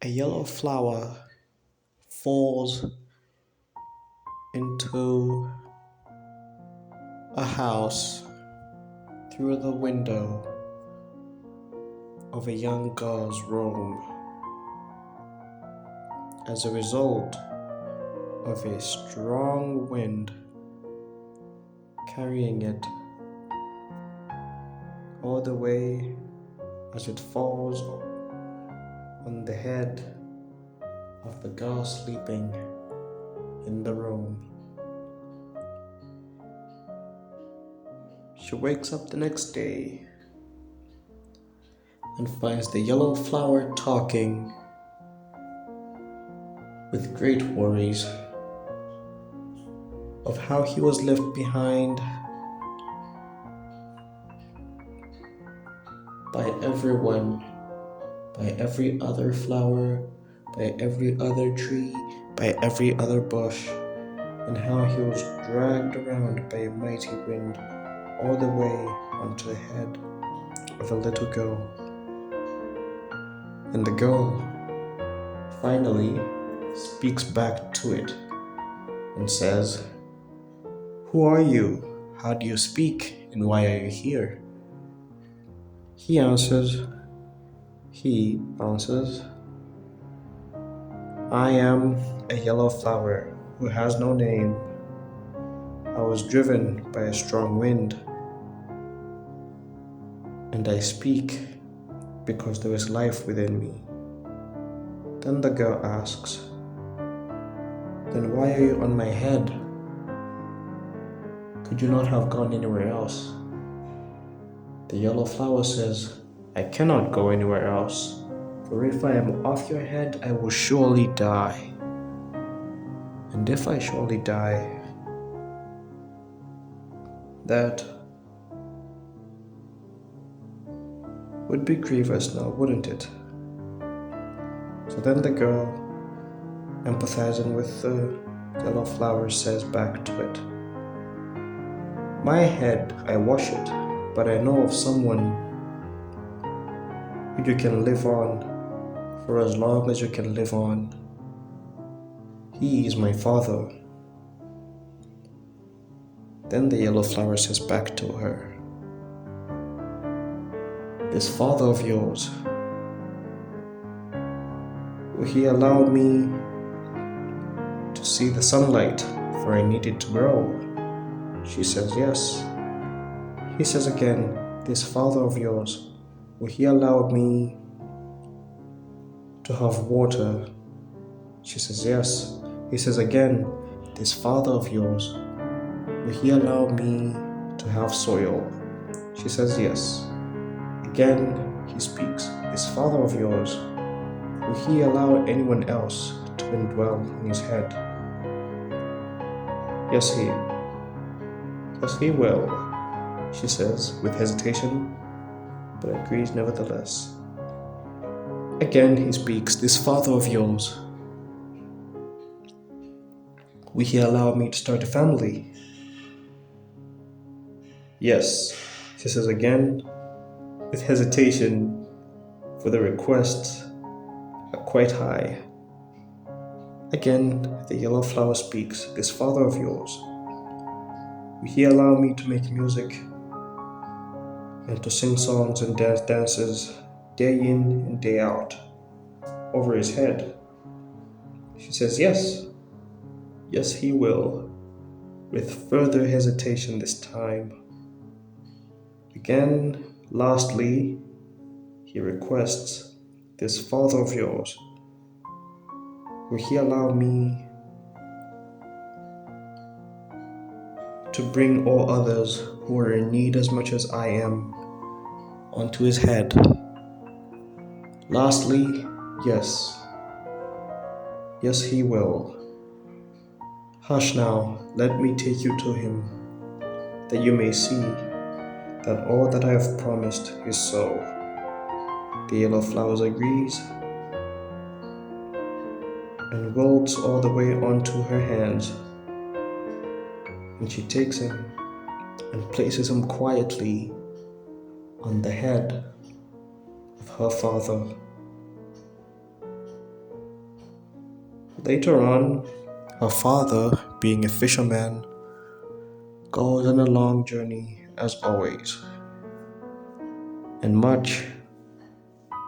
A yellow flower falls into a house through the window of a young girl's room as a result of a strong wind carrying it all the way as it falls on the head of the girl sleeping in the room. She wakes up the next day and finds the yellow flower talking with great worries of how he was left behind by everyone, by every other flower, by every other tree, by every other bush, and how he was dragged around by a mighty wind all the way onto the head of a little girl. And the girl finally speaks back to it and says, "Who are you? How do you speak? And why are you here?" He answers, "I am a yellow flower who has no name. I was driven by a strong wind, and I speak because there is life within me." Then the girl asks, "Then why are you on my head? Could you not have gone anywhere else?" The yellow flower says, "I cannot go anywhere else, for if I am off your head, I will surely die. And if I surely die, that would be grievous now, wouldn't it?" So then the girl, empathizing with the yellow flower, says back to it, "My head, I wash it, but I know of someone who you can live on for as long as you can live on. He is my father." Then the yellow flower says back to her, "This father of yours, will he allow me to see the sunlight, for I need it to grow?" She says, "Yes." He says again, "This father of yours, will he allow me to have water?" She says, "Yes." He says again, "This father of yours, will he allow me to have soil?" She says, "Yes." Again he speaks, "This father of yours, will he allow anyone else to indwell in his head?" Yes, he will," she says with hesitation, but agrees nevertheless. Again he speaks, "This father of yours, will he allow me to start a family?" "Yes," she says again with hesitation, for the requests are quite high. Again the yellow flower speaks, "This father of yours, will he allow me to make music and to sing songs and dance dances day in and day out over his head?" She says, "Yes, yes he will," with further hesitation this time. Again, lastly, he requests, "This father of yours, will he allow me to bring all others who are in need as much as I am onto his head?" Lastly, yes, yes he will. "Hush now, let me take you to him, that you may see that all that I have promised is so." The yellow flower agrees and wilts all the way onto her hands, and she takes him and places him quietly on the head of her father. Later on, her father, being a fisherman, goes on a long journey as always, and much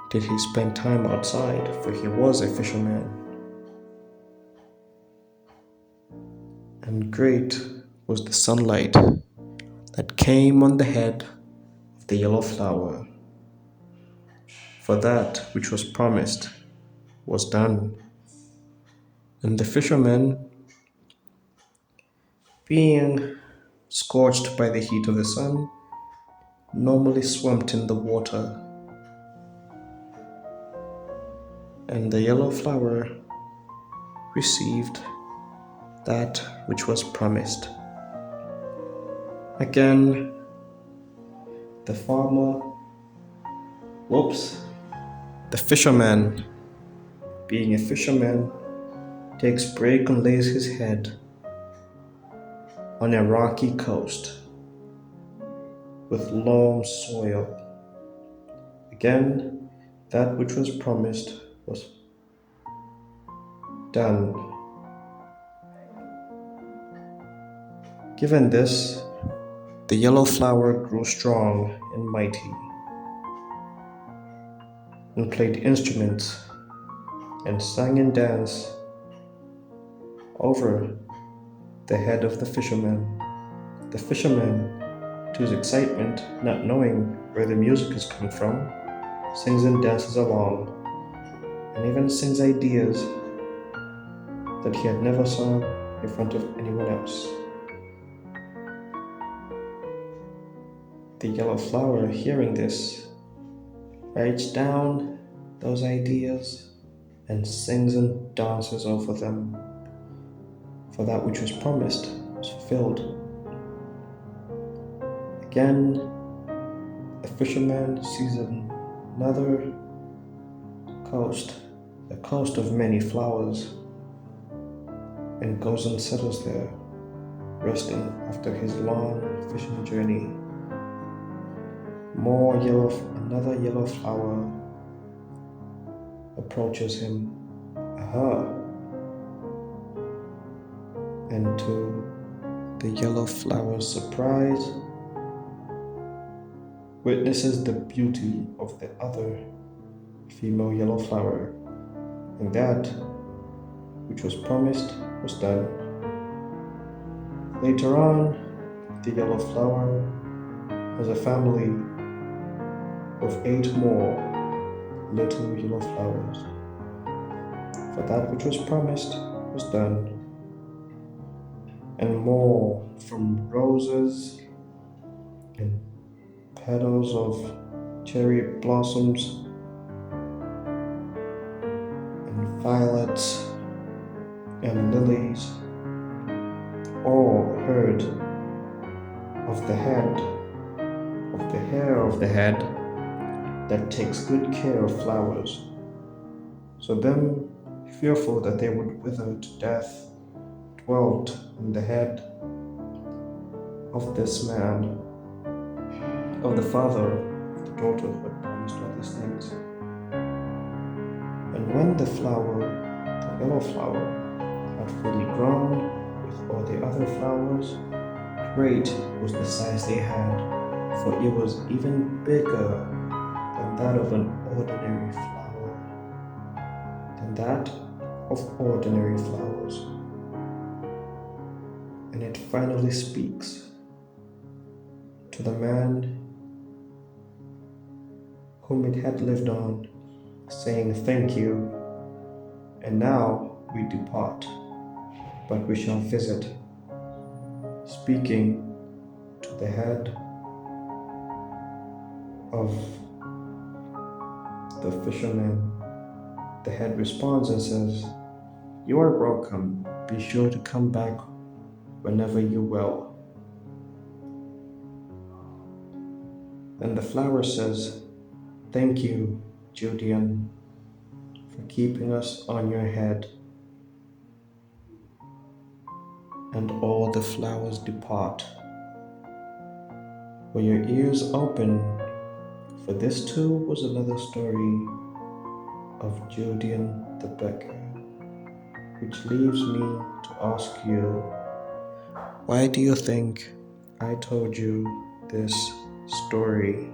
did he spend time outside, for he was a fisherman. And great was the sunlight that came on the head of the yellow flower, for that which was promised was done. And the fisherman, being scorched by the heat of the sun, normally swam in the water, and the yellow flower received that which was promised. Again, the fisherman, being a fisherman, takes break and lays his head on a rocky coast with loam soil. Again, that which was promised was done. Given this, the yellow flower grew strong and mighty, and played instruments, and sang and danced over the head of the fisherman. The fisherman, to his excitement, not knowing where the music is coming from, sings and dances along, and even sings ideas that he had never sung in front of anyone else. The yellow flower, hearing this, writes down those ideas and sings and dances over them, for that which was promised was fulfilled. Again, the fisherman sees another coast, a coast of many flowers, and goes and settles there, resting after his long fishing journey. Another yellow flower approaches him. And to the yellow flower's surprise, witnesses the beauty of the other female yellow flower, and that which was promised was done. Later on, the yellow flower has a family of 8 more little yellow flowers, for that which was promised was done. And more, from roses and petals of cherry blossoms and violets and lilies, all heard of the hair of the head that takes good care of flowers. So them, fearful that they would wither to death, dwelt in the head of this man, of the father of the daughter who had promised all these things. And when the yellow flower, had fully grown with all the other flowers, great was the size they had, for it was even bigger than that of ordinary flowers. And it finally speaks to the man whom it had lived on, saying, "Thank you, and now we depart, but we shall visit," speaking to the head of the fisherman. The head responds and says, "You are welcome. Be sure to come back whenever you will." Then the flower says, "Thank you, Judean, for keeping us on your head." And all the flowers depart. Were your ears open? For this too was another story of Judean the beggar. which leaves me to ask you, why do you think I told you this story?